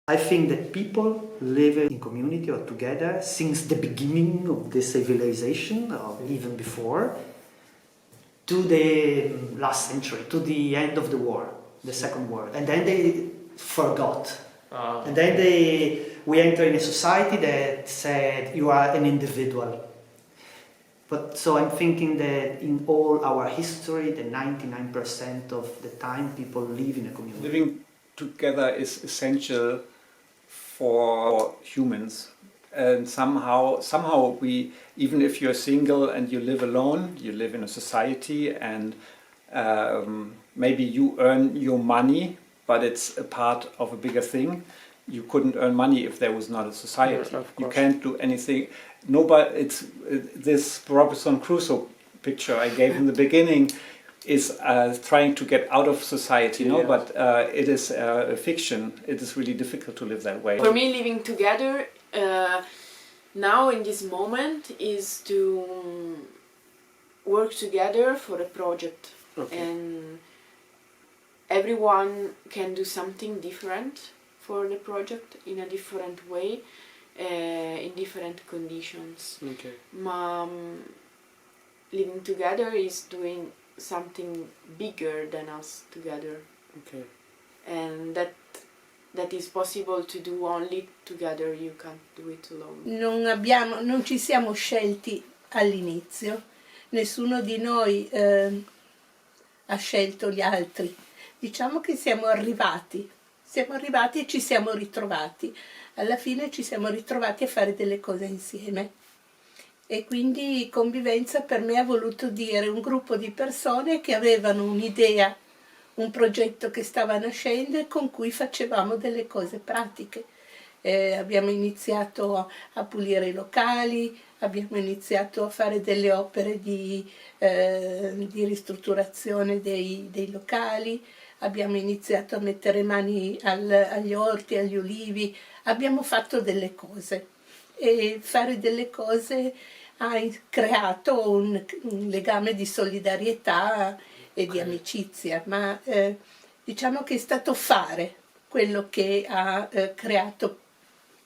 I think that people live in community or together since the beginning of the civilization, or even before, to the last century, to the end of the war, the Second War. And then they forgot. And then we enter in a society that said you are an individual. But so I'm thinking that in all our history, the 99% of the time people live in a community. Living together is essential for humans, and somehow we, even if you're single and you live alone, you live in a society, and maybe you earn your money, but it's a part of a bigger thing. You couldn't earn money if there was not a society. Yes, you can't do anything. Nobody. It's this Robinson Crusoe picture I gave in the beginning is trying to get out of society, Yeah. but it is a fiction. It is really difficult to live that way. For me, living together now in this moment is to work together for a project. Okay. And everyone can do something different for the project in a different way, in different conditions. Okay. Living together is doing something bigger than us together, Okay. and that is possible to do only together. You can't do it alone. Non ci siamo scelti all'inizio, nessuno di noi ha scelto gli altri. Diciamo che siamo arrivati e ci siamo ritrovati. Alla fine ci siamo ritrovati a fare delle cose insieme. E quindi convivenza per me ha voluto dire un gruppo di persone che avevano un'idea, un progetto che stava nascendo e con cui facevamo delle cose pratiche. Abbiamo iniziato a pulire i locali, abbiamo iniziato a fare delle opere di ristrutturazione dei locali, abbiamo iniziato a mettere mani agli orti, agli ulivi, abbiamo fatto delle cose. E fare delle cose ha creato un legame di solidarietà e di amicizia, ma diciamo che è stato fare quello che ha creato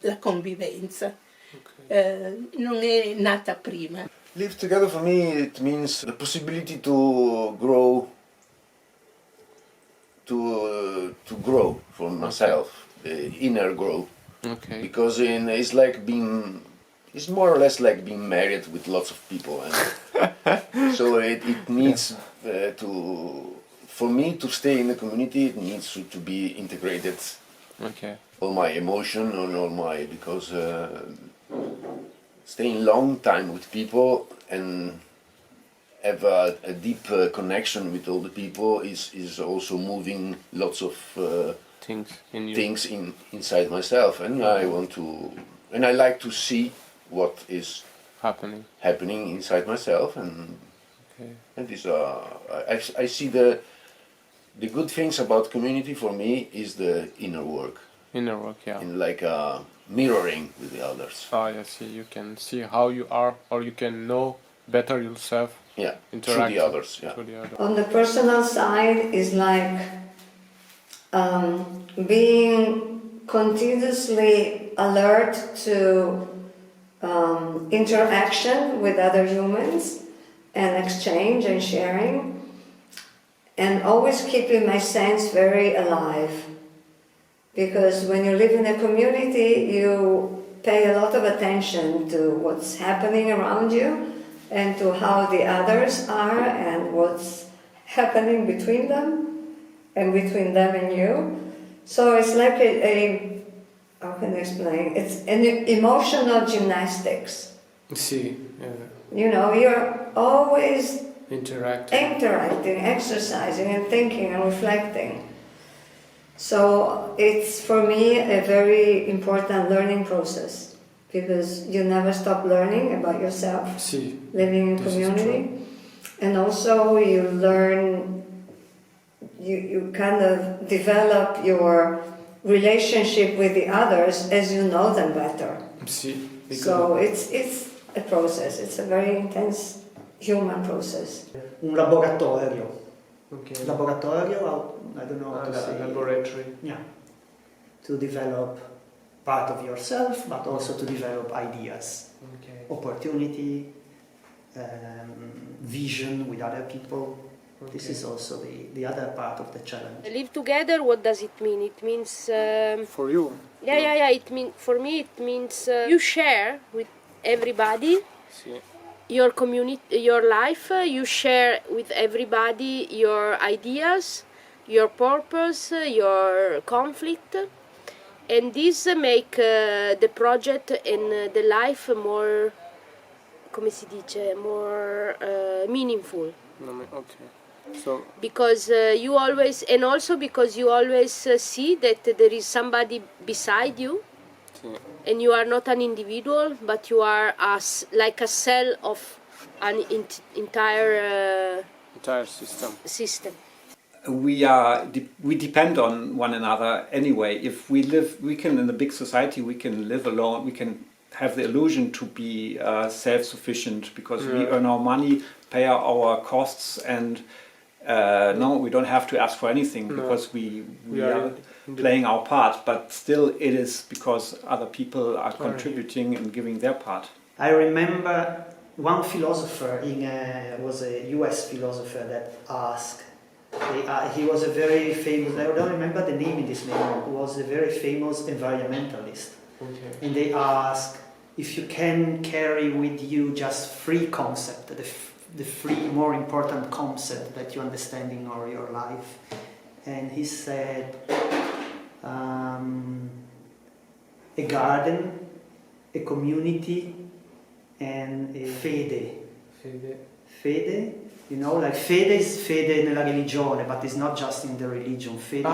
la convivenza. Non è nata prima. Live together for me, it means the possibility to grow, to grow for myself, inner growth. Okay. Because it's more or less like being married with lots of people, and so it needs for me to stay in the community. It needs to be integrated. Okay. All my emotion and all my, because staying long time with people and have a deep connection with all the people is also moving lots of Things in you. things inside myself, and I want to, and I like to see what is happening. inside myself, and Okay. and this I see the good things about community for me is the inner work, Inner work, yeah. in like mirroring with the others. Oh, yeah, see, you can see how you are, or you can know better yourself. Yeah, Interact through the others. Yeah. through the other. On the personal side is like being continuously alert to interaction with other humans and exchange and sharing, and always keeping my sense very alive. Because when you live in a community, you pay a lot of attention to what's happening around you and to how the others are and what's happening between them and between them and you. So it's like how can I explain? It's an emotional gymnastics. See, You know, you're always interacting. exercising and thinking and reflecting. So it's for me a very important learning process, because you never stop learning about yourself, See, living in this is community. And also you learn, you kind of develop your relationship with the others as you know them better. see. So it's a process, it's a very intense human process. Un laboratorio. Okay. Laboratorio, I don't know how to say. Laboratory. Yeah. to develop part of yourself, but also to develop ideas, opportunity, vision with other people. This is also the other part of the challenge. Live together, what does it mean? It means... For you? Yeah. For me, it means you share with everybody your community, your life. You share with everybody your ideas, your purpose, your conflict. And this make the project and the life more, come si dice, more meaningful. Okay. So Because you always, and also because you always see that there is somebody beside you, and you are not an individual, but you are like a cell of an entire system. We depend on one another anyway. If we can in a big society, we can live alone. We can have the illusion to be self-sufficient because we earn our money, pay our costs, and no, we don't have to ask for anything because we are playing our part. But still, it is because other people are contributing and giving their part. I remember one philosopher was a US philosopher that asked. He was a very famous, I don't remember the name in this name, he was a very famous environmentalist. And they asked if you can carry with you just three concepts, the three more important concepts that you understand in your life. And he said, a garden, a community, and a fede. Fede? You know, like fede is fede nella religione, but it's not just in the religion. Fede.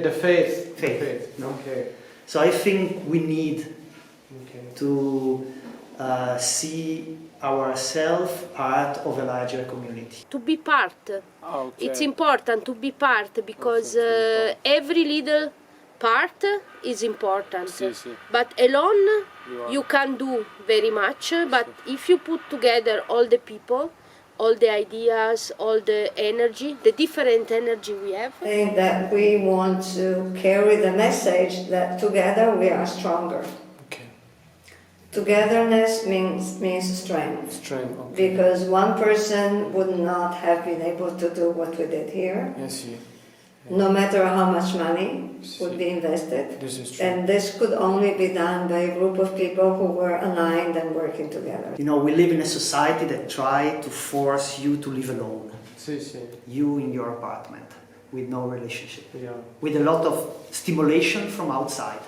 the faith. Faith. No? Okay. So I think we need to see ourselves part of a larger community. To be part. Okay. It's important to be part because every little part is important. But alone you can do very much. But if you put together all the people, all the ideas, all the energy, the different energy we have. I think that we want to carry the message that together we are stronger. Okay. Togetherness means strength. Because one person would not have been able to do what we did here. Yes. No matter how much money would be invested. This is true. And this could only be done by a group of people who were aligned and working together. You know, we live in a society that tries to force you to live alone. You in your apartment, with no relationship. With a lot of stimulation from outside.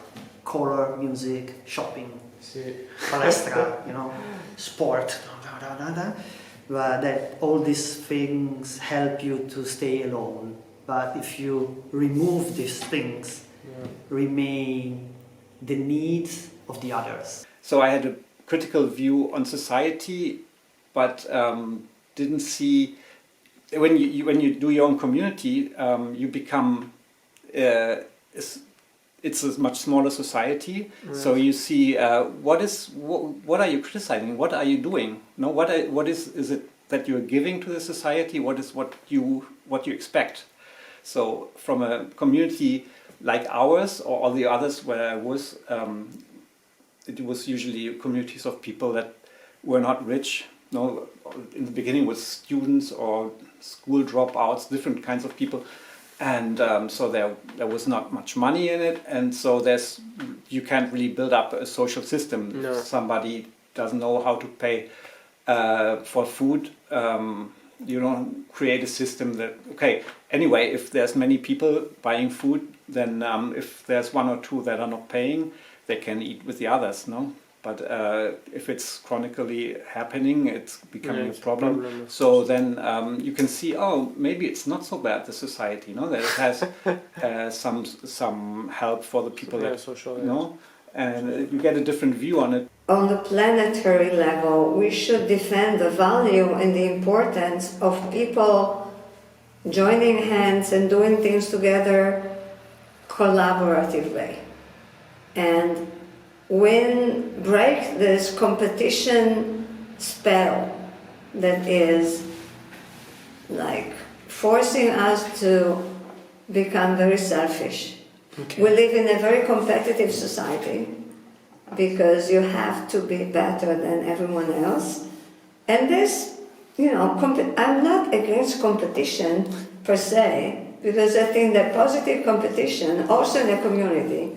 Color, music, shopping, palestra, you know, sport. But that all these things help you to stay alone. But if you remove these things, remain the needs of the others. So I had a critical view on society, but didn't see when you do your own community, you become it's a much smaller society. So you see what are you criticizing? What are you doing? No, what is it that you're giving to the society? What is what you expect? So from a community like ours or all the others where I was, it was usually communities of people that were not rich. No, in the beginning was students or school dropouts, different kinds of people, and so there was not much money in it, and so you can't really build up a social system. No. If somebody doesn't know how to pay for food. You don't create a system that, okay, anyway, if there's many people buying food, then if there's one or two that are not paying, they can eat with the others, no? But if it's chronically happening, it's becoming a problem. So then you can see, oh, maybe it's not so bad, the society, no? That it has some help for the people that, no? And you get a different view on it. On the planetary level, we should defend the value and the importance of people joining hands and doing things together collaboratively. And break this competition spell that is like forcing us to become very selfish. We live in a very competitive society because you have to be better than everyone else. And this, I'm not against competition per se, because I think that positive competition, also in a community,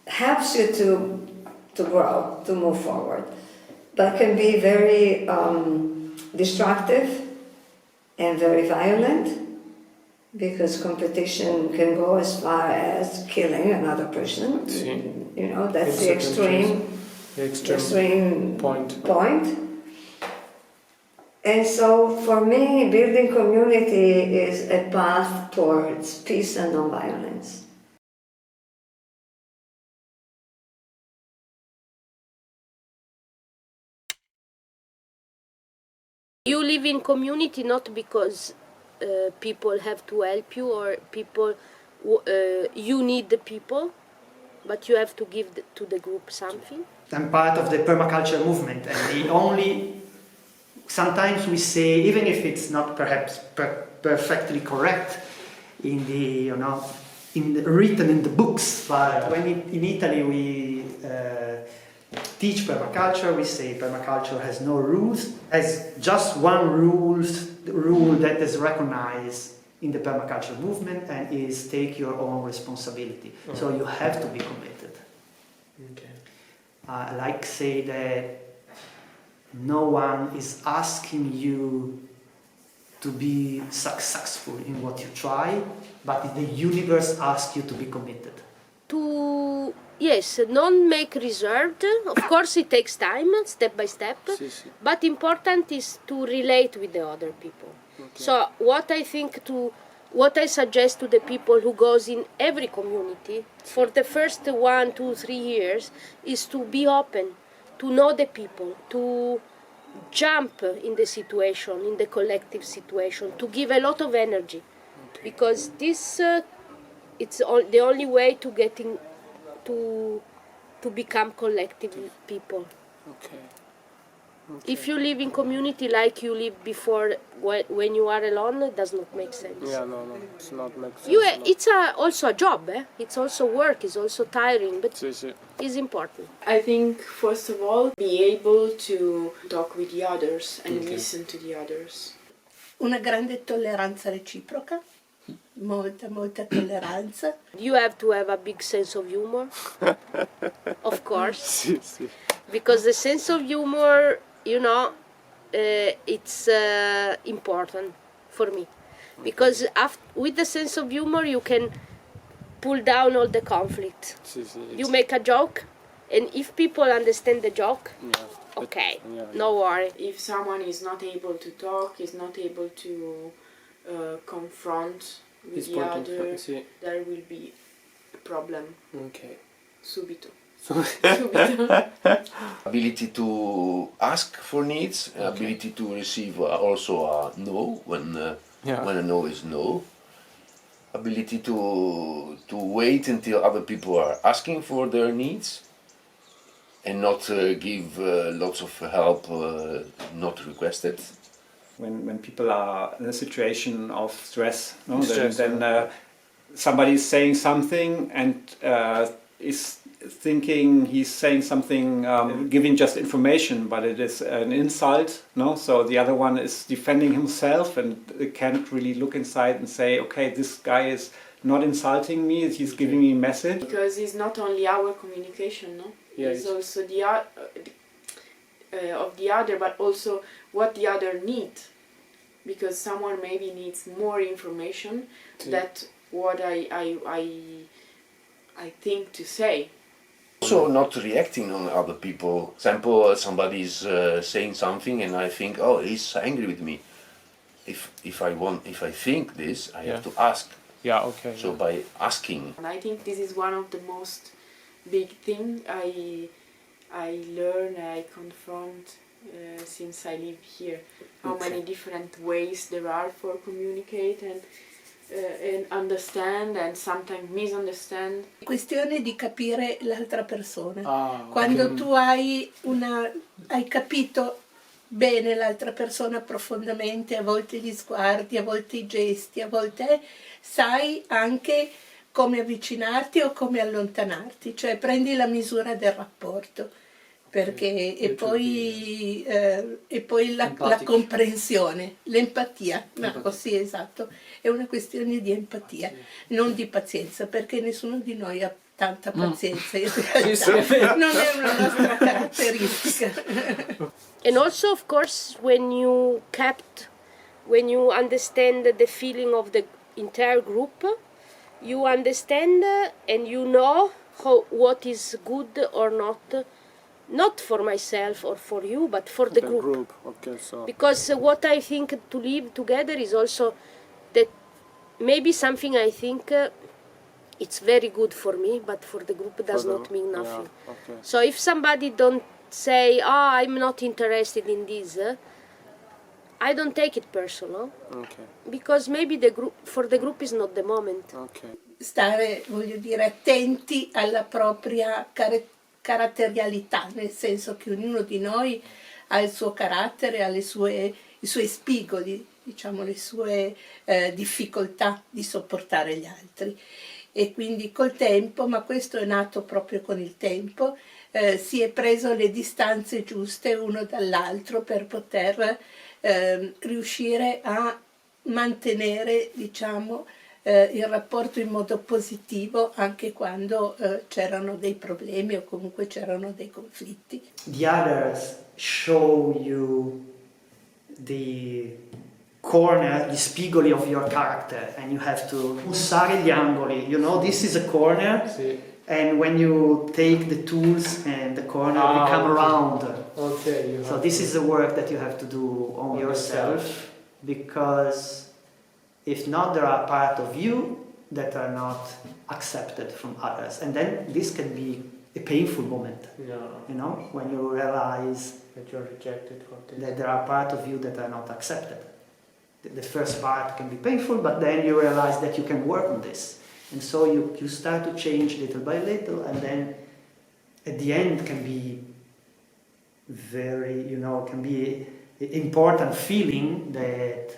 helps you to grow, to move forward, but can be very destructive and very violent, because competition can go as far as killing another person. That's the extreme point. And so for me, building community is a path towards peace and non-violence. You live in community not because people have to help you or you need the people, but you have to give to the group something. I'm part of the permaculture movement, and sometimes we say, even if it's not perhaps perfectly correct written in the books, but when in Italy we teach permaculture, we say permaculture has no rules, has just one rule that is recognized in the permaculture movement, and is take your own responsibility. So you have to be committed. Okay. Like say that no one is asking you to be successful in what you try, but the universe asks you to be committed. Yes, non make reserved. Of course it takes time, step by step, but important is to relate with the other people. Okay. So what I suggest to the people who goes in every community for the first 1, 2, 3 years is to be open, to know the people, to jump in the situation, in the collective situation, to give a lot of energy, because this it's the only way to getting to become collective people. Okay. If you live in community like you lived before when you are alone, it does not make sense. Yeah, no, it's not make sense. It's also a job, it's also work, it's also tiring, but it's important. I think, first of all, be able to talk with the others and listen to the others. Una grande tolleranza reciproca, molta tolleranza. You have to have a big sense of humor, of course, because the sense of humor, it's important for me, because with the sense of humor you can pull down all the conflict. You make a joke, and if people understand the joke, no worry. If someone is not able to talk, is not able to confront with the other, there will be a problem. Okay. Subito. Ability to ask for needs, ability to receive also a no when a no is no, ability to wait until other people are asking for their needs, and not give lots of help not requested. When people are in a situation of stress, then somebody is saying something and is thinking he's saying something, giving just information, but it is an insult. So the other one is defending himself and can't really look inside and say, okay, this guy is not insulting me, he's giving me a message. Because it's not only our communication, it's also of the other, but also what the other needs. Because someone maybe needs more information than what I think to say. Also not reacting on other people. For example, somebody's saying something and I think, oh, he's angry with me. If I think this, I have to ask. Yeah, okay. So by asking. And I think this is one of the most big thing I learn, I confront since I live here. How many different ways there are for communicate and understand and sometimes misunderstand. Questione di capire l'altra persona. Quando tu hai capito bene l'altra persona profondamente, a volte gli sguardi, a volte i gesti, a volte sai anche come avvicinarti o come allontanarti, cioè prendi la misura del rapporto, perché e poi la comprensione, l'empatia, no, sì, esatto, è una questione di empatia, non di pazienza, perché nessuno di noi ha tanta pazienza in realtà, non è una nostra caratteristica. And also, of course, when you understand the feeling of the entire group, you understand and you know what is good or not for myself or for you, but for the group. Okay, so Because what I think to live together is also that maybe something I think it's very good for me, but for the group does not mean nothing. Yeah, okay. So if somebody don't say, I'm not interested in this, I don't take it personal, Okay. because maybe for the group is not the moment. Okay. Stare, voglio dire, attenti alla propria caratterialità, nel senso che ognuno di noi ha il suo carattere, ha i suoi spigoli, diciamo, le sue difficoltà di sopportare gli altri. E quindi col tempo, ma questo è nato proprio con il tempo, si è preso le distanze giuste uno dall'altro per poter riuscire a mantenere, diciamo, il rapporto in modo positivo anche quando c'erano dei problemi o comunque c'erano dei conflitti. The others show you the corner, gli spigoli of your character, and you have to usare gli angoli. You know, this is a corner, Sì. and when you take the tools and the corner become okay. round. Okay. So this is the work that you have to do on yourself, because if not, there are part of you that are not accepted from others, and then this can be a painful moment. Yeah. You know, when you realize That you're rejected for this. that there are part of you that are not accepted. The first part can be painful, but then you realize that you can work on this, and so you start to change little by little, and then at the end can be very, can be an important feeling that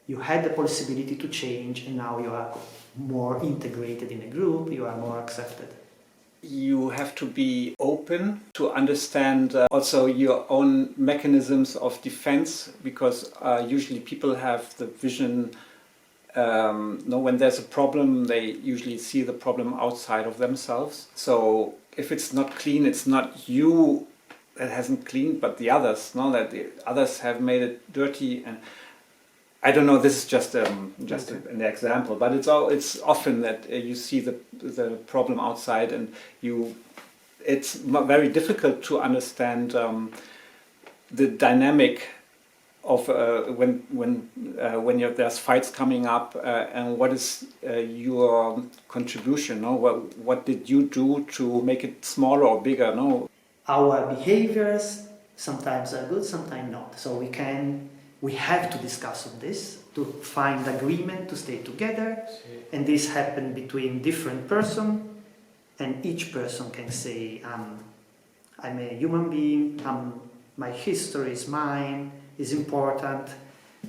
you had the possibility to change, and now you are more integrated in a group, you are more accepted. You have to be open to understand also your own mechanisms of defense, because usually people have the vision, when there's a problem, they usually see the problem outside of themselves. So if it's not clean, it's not you that hasn't cleaned, but the others, that the others have made it dirty. And I don't know, this is just an example, but it's often that you see the problem outside, and it's very difficult to understand the dynamic of when there's fights coming up, and what is your contribution? What did you do to make it smaller or bigger? Our behaviors sometimes are good, sometimes not. So we have to discuss on this to find agreement to stay together, and this happens between different persons, and each person can say, I'm a human being, my history is mine, is important,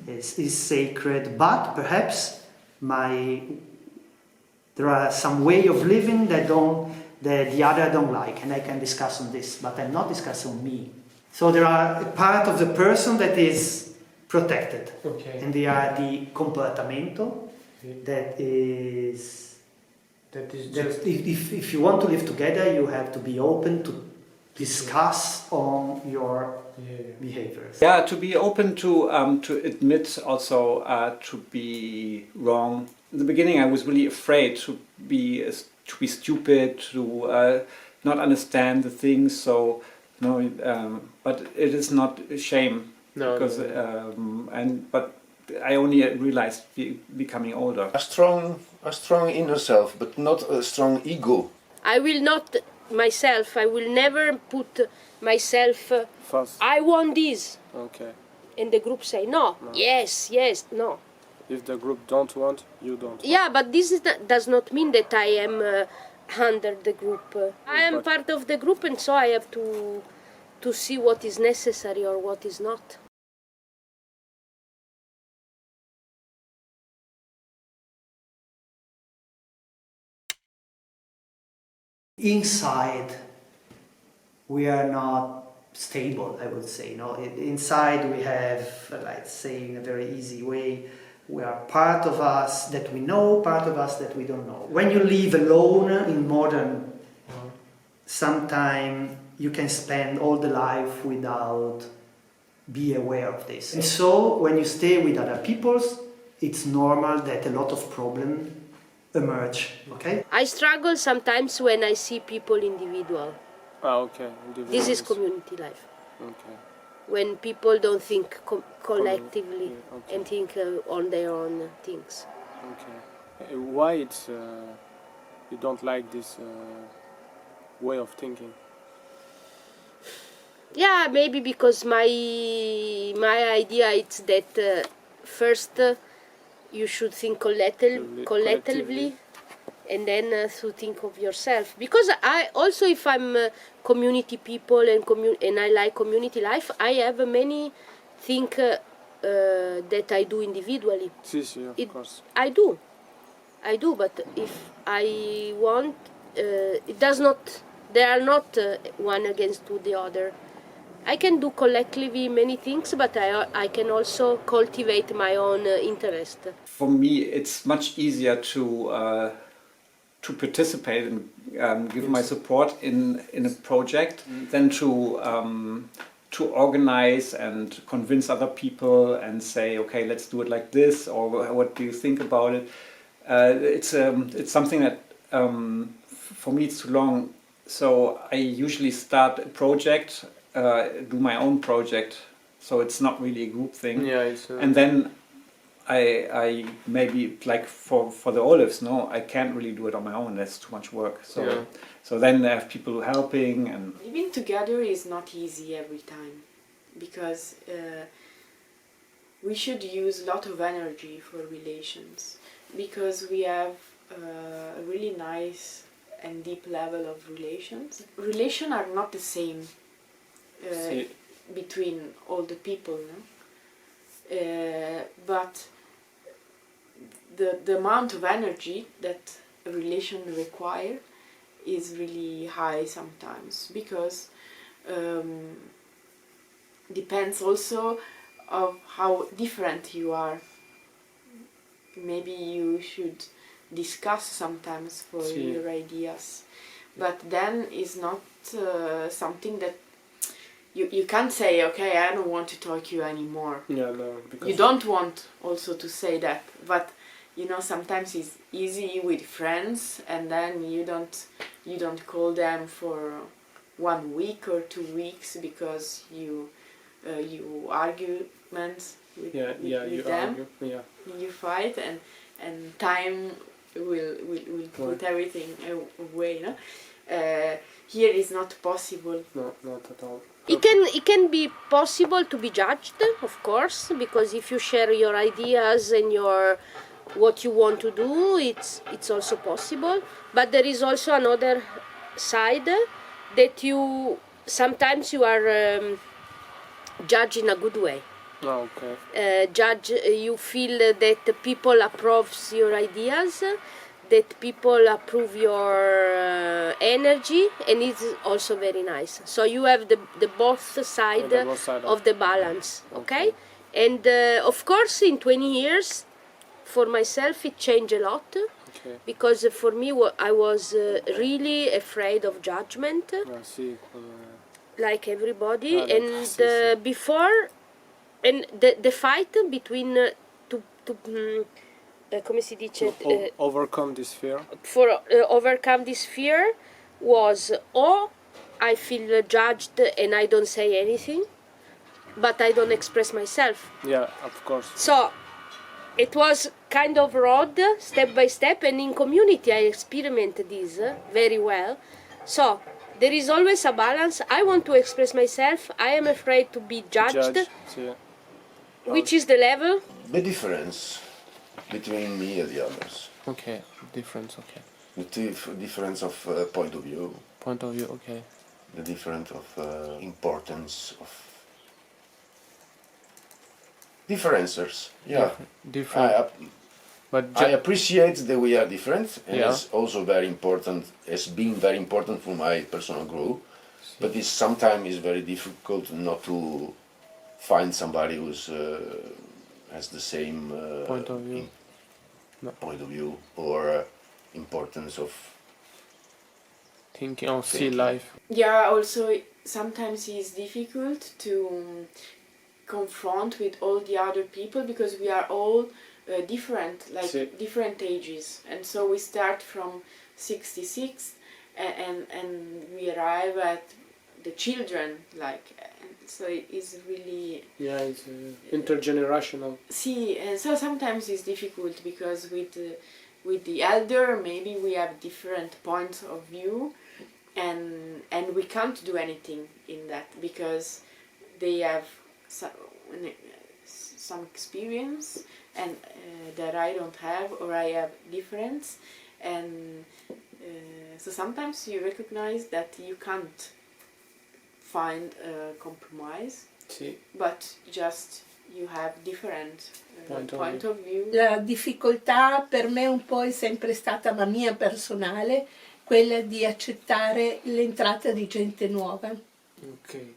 is sacred, but perhaps there are some way of living that the other don't like, and I can discuss on this, but I'm not discussing on me. So there are a part of the person that is protected, Okay. and they are the comportamento, that is just if you want to live together, you have to be open to discuss on your behaviors. Yeah, to be open to admit also to be wrong. In the beginning, I was really afraid to be stupid, to not understand the things. So but it is not a shame. No, because no. But I only realized becoming older. A strong inner self, but not a strong ego. I will never put myself, First. I want this, Okay. and the group say no. Yes, no. If the group don't want, you don't. Yeah, but this does not mean that I am under the group. I am part of the group, and so I have to see what is necessary or what is not. Inside, we are not stable, I would say. Inside we have, let's say in a very easy way, we are part of us that we know, part of us that we don't know. When you live alone in modern, sometimes you can spend all the life without be aware of this. And so when you stay with other people, it's normal that a lot of problems emerge, okay? I struggle sometimes when I see people individual. Okay. This is community life. Okay. When people don't think collectively Yeah, okay. and think on their own things. Okay. Why it's you don't like this way of thinking? Yeah, maybe because my idea is that first you should think collectively, and then to think of yourself. Because I also, if I'm community people and I like community life, I have many things that I do individually. Yes, of course. I do, but if I want, it does not. They are not one against the other. I can do collectively many things, but I can also cultivate my own interest. For me, it's much easier to participate and give my support in a project than to organize and convince other people and say, okay, let's do it like this, or what do you think about it? It's something that for me it's too long. So I usually start a project. Do my own project, so it's not really a group thing. Yeah, it's. And then I maybe like for the olives, no, I can't really do it on my own. That's too much work. So then I have people helping and. Living together is not easy every time, because we should use a lot of energy for relations, because we have a really nice and deep level of relations. Relations are not the same. Between all the people, no? But the amount of energy that a relation requires is really high sometimes, because depends also of how different you are. Maybe you should discuss sometimes for your ideas, but then it's not something that you can't say, okay, I don't want to talk to you anymore. Yeah, no. Because you don't want also to say that, but sometimes it's easy with friends, and then you don't call them for 1 week or 2 weeks because you arguments with them. Yeah. You fight, and time will put everything away. No? Here is not possible. No, not at all. It can be possible to be judged, of course, because if you share your ideas and what you want to do, it's also possible. But there is also another side that sometimes you are judged in a good way. Oh, okay. You feel that people approve your ideas, that people approve your energy, and it's also very nice. So you have the both sides of the balance, okay? And of course in 20 years, for myself it changed a lot, because for me I was really afraid of judgment, like everybody, and before, and the fight between come si dice, overcome this fear. For overcome this fear was, I feel judged and I don't say anything, but I don't express myself. Yeah, of course. So it was kind of road, step by step, and in community I experimented this very well. So there is always a balance. I want to express myself. I am afraid to be judged. Which is the level? The difference between me and the others. Okay, difference, okay. The difference of point of view. Point of view, okay. The difference of importance of differences. Yeah. Different. But I appreciate that we are different, and Yeah. it's also very important. It's been very important for my personal growth. But it's sometimes it's very difficult not to find somebody who's has the same Point of view. No. point of view or importance of thinking of see Thinking. life. Yeah, also sometimes it's difficult to confront with all the other people because we are all different, like Sí. different ages, and so we start from 66 and we arrive at the children, like, and so it is really Yeah, it's intergenerational. see, and so sometimes it's difficult because with the elder maybe we have different points of view, and we can't do anything in that because they have some experience and that I don't have, or I have difference, and so sometimes you recognize that you can't find a compromise, Sì. but just you have different point of view. La difficoltà per me un po' è sempre stata, ma mia personale, quella di accettare l'entrata di gente nuova. Ok.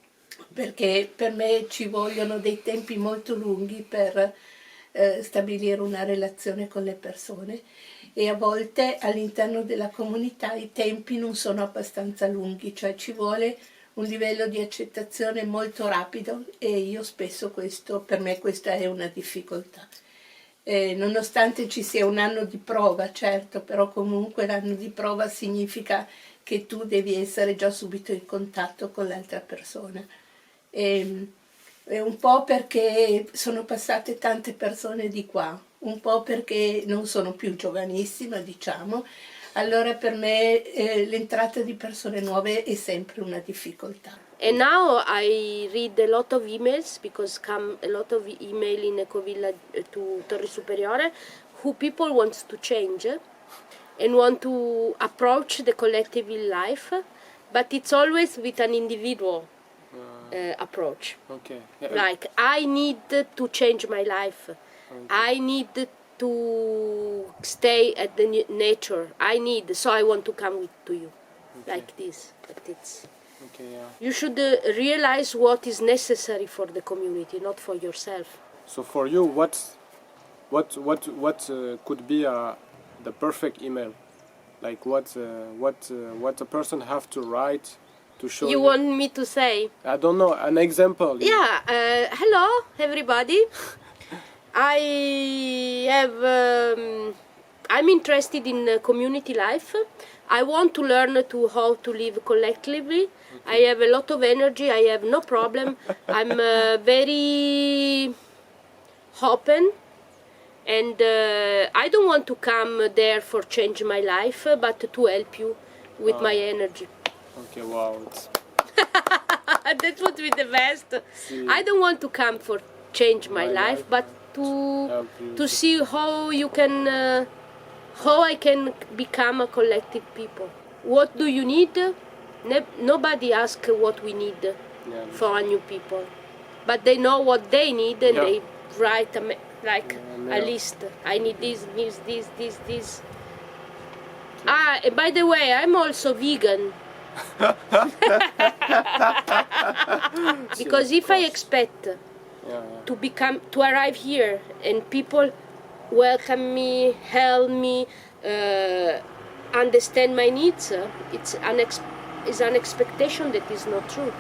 Perché per me ci vogliono dei tempi molto lunghi per stabilire una relazione con le persone, e a volte all'interno della comunità i tempi non sono abbastanza lunghi, cioè ci vuole un livello di accettazione molto rapido, e io spesso per me questa è una difficoltà. Nonostante ci sia un anno di prova, certo, però comunque l'anno di prova significa che tu devi essere già subito in contatto con l'altra persona. È un po' perché sono passate tante persone di qua, un po' perché non sono più giovanissima, diciamo, allora per me l'entrata di persone nuove è sempre una difficoltà. And now I read a lot of emails, because come a lot of email in Ecovilla to Torri Superiore, who people want to change and want to approach the collective life, but it's always with an individual approach. Okay. Like, I need to change my life. Okay. I need to stay at the nature. So I want to come to you, Okay. like this. But it's. Okay, yeah. You should realize what is necessary for the community, not for yourself. So for you, what could be the perfect email? Like what a person have to write to show You want me to say? I don't know, an example. Yeah. Hello, everybody. I'm interested in community life. I want to learn how to live collectively. I have a lot of energy. I have no problem. I'm very open, and I don't want to come there for change my life, but to help you with my energy. Okay, wow. That would be the best. See. I don't want to come for change my life, but Help you to see how you can, how I can become a collective people. What do you need? Nobody asks what we need Yeah. for a new people, but they know what they need, and Yeah. they write Yeah. a list. I need this. And by the way, I'm also vegan. Because if I expect to arrive here and people welcome me, help me, understand my needs, it's an expectation that is not true.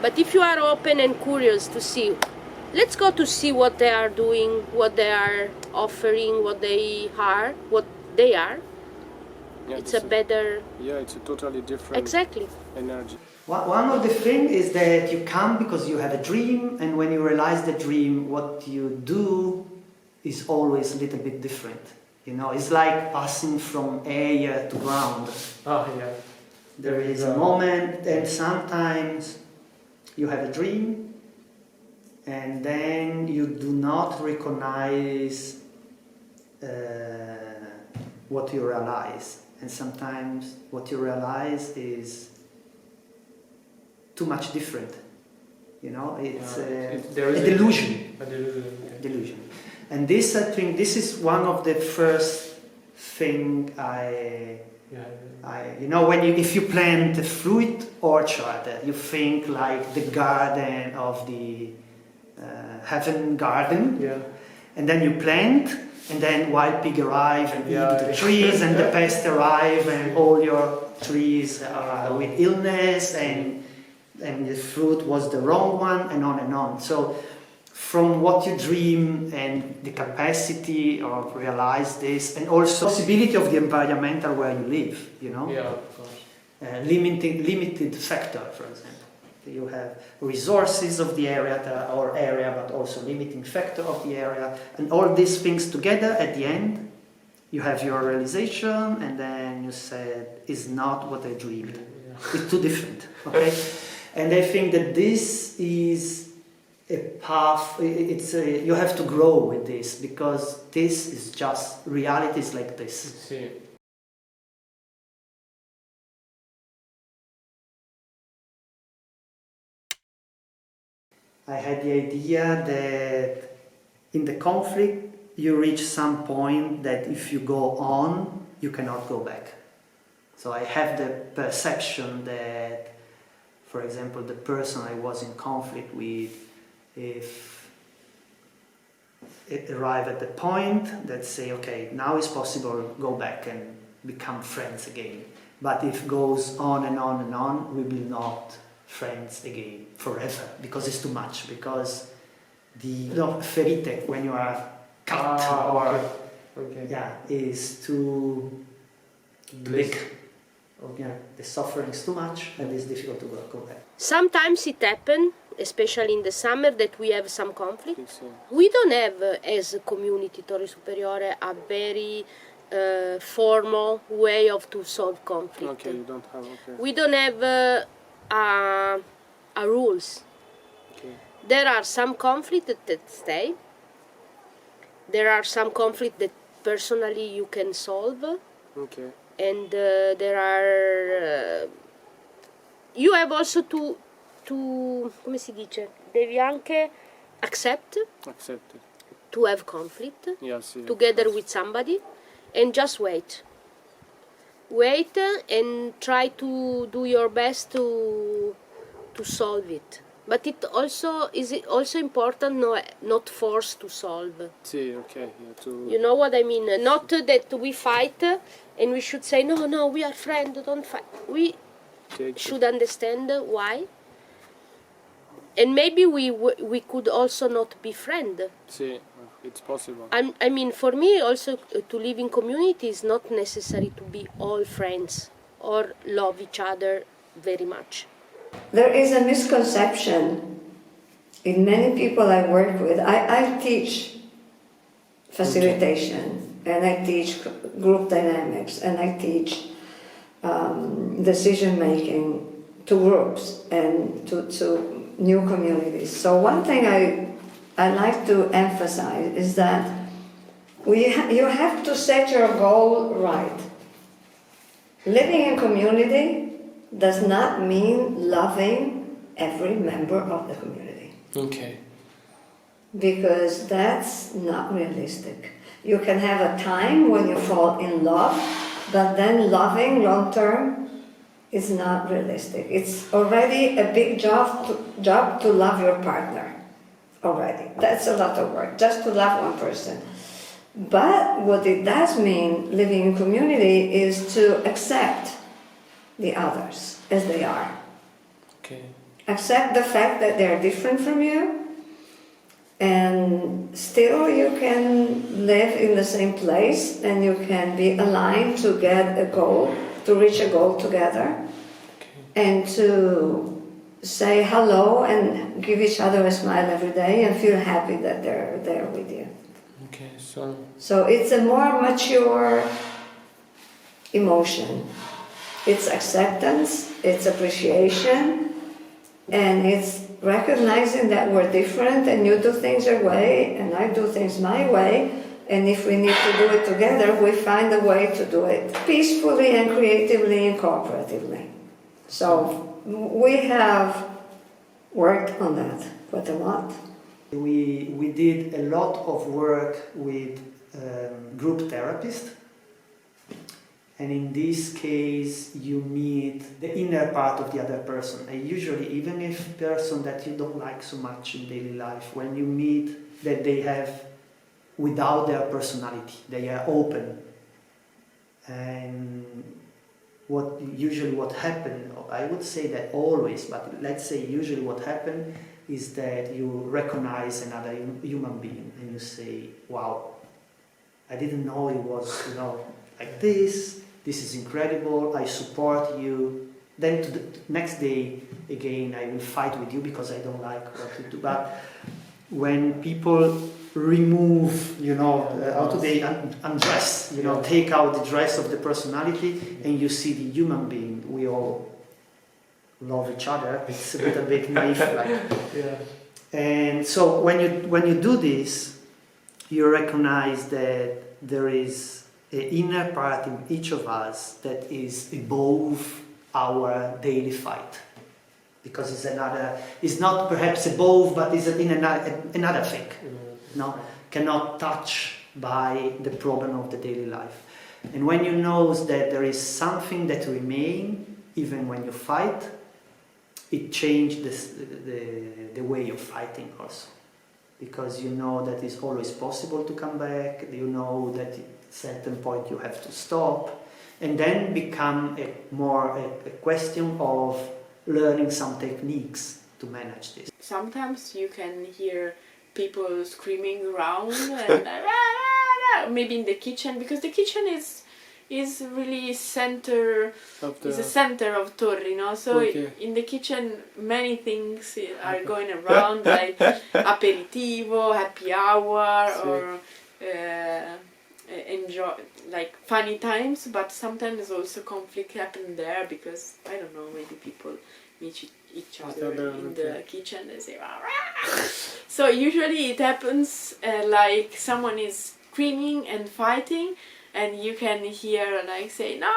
But if you are open and curious to see, let's go to see what they are doing, what they are offering, what they are. Yeah, It's a better. Yeah, it's a totally different Exactly. energy. One of the things is that you come because you have a dream, and when you realize the dream, what you do is always a little bit different. You know, it's like passing from air to ground. Oh, yeah. There is a moment, and sometimes you have a dream, and then you do not recognize what you realize. And sometimes what you realize is too much different. You know, it's a delusion. A delusion. Delusion. And this, I think, this is one of the first thing you know, if you plant a fruit orchard, you think like the garden of the heaven garden, and then you plant, and then wild pig arrive and eat the trees, and the pest arrive, and all your trees are with illness, and the fruit was the wrong one, and on and on. So from what you dream and the capacity of realize this, and also possibility of the environmental where you live, you know? Yeah, of course. Limited factor, for example. You have resources of the area, but also limiting factor of the area, and all these things together at the end, you have your realization, and then you said, it's not what I dreamed. It's too different, okay? And I think that this is a path, you have to grow with this, because this is just, reality is like this. Sí. I had the idea that in the conflict you reach some point that if you go on, you cannot go back. So I have the perception that, for example, the person I was in conflict with, if it arrived at the point that say, okay, now it's possible, go back and become friends again. But if it goes on and on and on, we will not friends again forever, because it's too much, because the ferite, when you are cut is too big. Yeah, the suffering is too much, and it's difficult to go back. Sometimes it happens, especially in the summer, that we have some conflict. We don't have, as a community, Torri Superiore, a very formal way of to solve conflict. Okay, you don't have. Okay. We don't have a rules. Okay. There are some conflicts that stay. There are some conflicts that personally you can solve. Okay. And there are you have also to come si dice, devi anche accept it. To have conflict Yes, together with somebody, and just wait and try to do your best to solve it. But it also is also important not forced to solve. See, okay, You know what I mean? Not that we fight and we should say no, we are friends, don't fight. We should understand why. And maybe we could also not be friends. See, it's possible. I mean, for me also to live in community is not necessary to be all friends or love each other very much. There is a misconception in many people I work with. I teach facilitation, and I teach group dynamics, and I teach decision making to groups and to new communities. So one thing I like to emphasize is that you have to set your goal right. Living in community does not mean loving every member of the community. Okay. Because that's not realistic. You can have a time when you fall in love, but then loving long term is not realistic. It's already a big job to love your partner. Already. That's a lot of work, just to love one person. But what it does mean, living in community, is to accept the others as they are. Okay. Accept the fact that they're different from you, and still you can live in the same place, and you can be aligned to get a goal, to reach a goal together, and to say hello and give each other a smile every day and feel happy that they're there with you. Okay, so it's a more mature emotion. It's acceptance, it's appreciation, and it's recognizing that we're different, and you do things your way and I do things my way, and if we need to do it together, we find a way to do it peacefully and creatively and cooperatively. So we have worked on that quite a lot. We did a lot of work with group therapists, and in this case you meet the inner part of the other person, and usually even if person that you don't like so much in daily life, when you meet that they have, without their personality, they are open. And what happened, I would say that always, but let's say usually what happened is that you recognize another human being and you say, wow, I didn't know it was, like this is incredible, I support you. Then the next day, again, I will fight with you because I don't like what you do. But when people remove, how do they undress, take out the dress of the personality and you see the human being, we all love each other. It's a bit naive, And so when you do this, you recognize that there is an inner part in each of us that is above our daily fight, because it's not perhaps above, but is in another thing. Cannot touch by the problem of the daily life. And when you know that there is something that remains even when you fight, it changes the way of fighting also, because you know that it's always possible to come back, you know that at a certain point you have to stop, and then become a question of learning some techniques to manage this. Sometimes you can hear people screaming around and maybe in the kitchen, because the kitchen is really center is a center of Torri, So in the kitchen many things are going around, like aperitivo, happy hour, or enjoy, like funny times, but sometimes also conflict happen there because I don't know, maybe people meet each other in the kitchen, they say so usually it happens like someone is screaming and fighting, and you can hear like say no,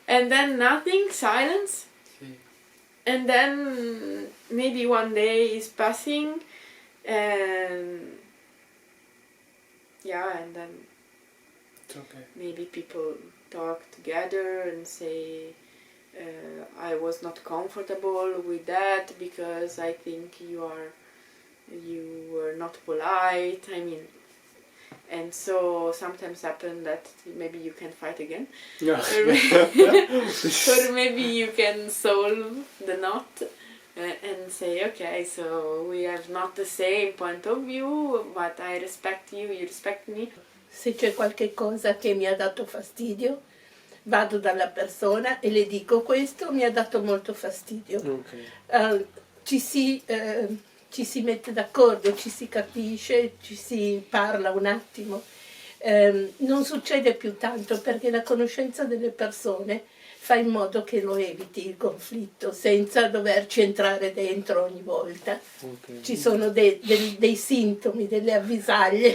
and then nothing, silence, and then maybe one day is passing and and then maybe people talk together and say I was not comfortable with that because I think you were not polite, and so sometimes happen that maybe you can fight again, or maybe you can solve the knot and say okay, so we have not the same point of view, but I respect you, you respect me. Se c'è qualche cosa che mi ha dato fastidio, vado dalla persona e le dico questo mi ha dato molto fastidio. Ci si mette d'accordo, ci si capisce, ci si parla un attimo. Non succede più tanto perché la conoscenza delle persone fa in modo che lo eviti il conflitto senza doverci entrare dentro ogni volta. Ci sono dei sintomi, delle avvisaglie.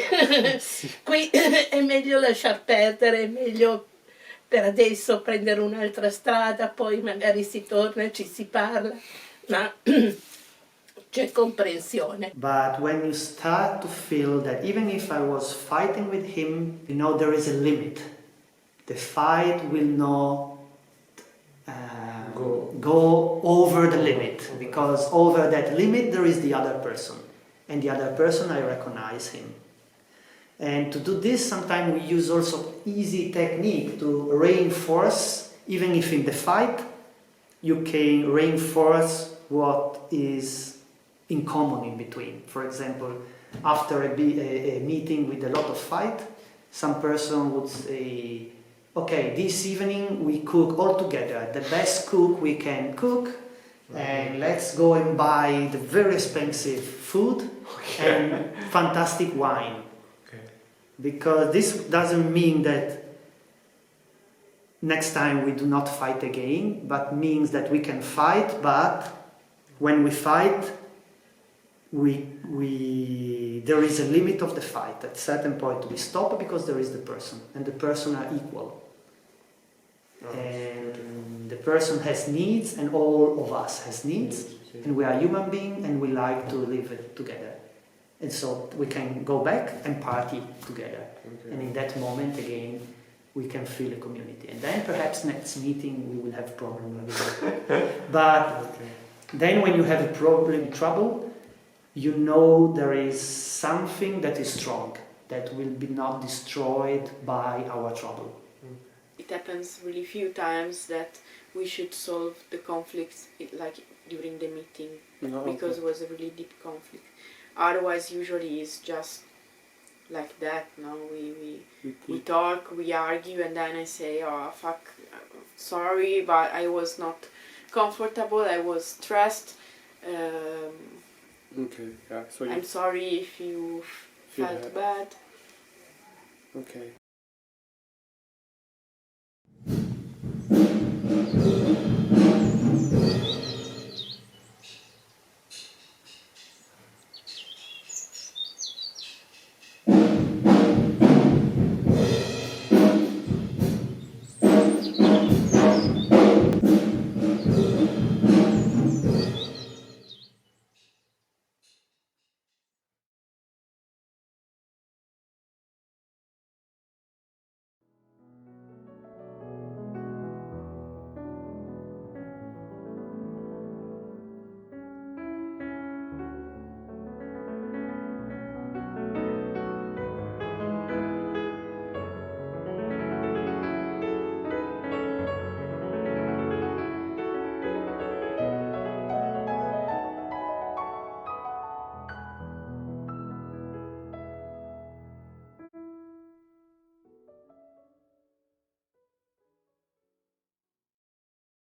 Qui è meglio lasciar perdere, è meglio per adesso prendere un'altra strada, poi magari si torna, ci si parla, ma c'è comprensione. But when you start to feel that even if I was fighting with him, there is a limit. The fight will not go over the limit, because over that limit there is the other person, and the other person, I recognize him. And to do this, sometimes we use also easy technique to reinforce, even if in the fight you can reinforce what is in common in between. For example, after a meeting with a lot of fight, some person would say, okay, this evening we cook all together, the best cook we can cook, and let's go and buy the very expensive food and fantastic wine. Because this doesn't mean that next time we do not fight again, but means that we can fight, but when we fight, there is a limit of the fight. At a certain point we stop because there is the person, and the person are equal. And the person has needs, and all of us has needs, Okay. And we are human beings and we like to live together. And so we can go back and party together. Okay. And in that moment again, we can feel a community. And then perhaps next meeting we will have problem again. But then when you have a problem, trouble, you know there is something that is strong, that will be not destroyed by our trouble. It happens really few times that we should solve the conflicts like during the meeting, because it was a really deep conflict. Otherwise, usually it's just like that. No, we talk, we argue, and then I say, "Oh fuck, sorry, but I was not comfortable. I was stressed. Okay, yeah. So I'm sorry if you felt bad." Okay.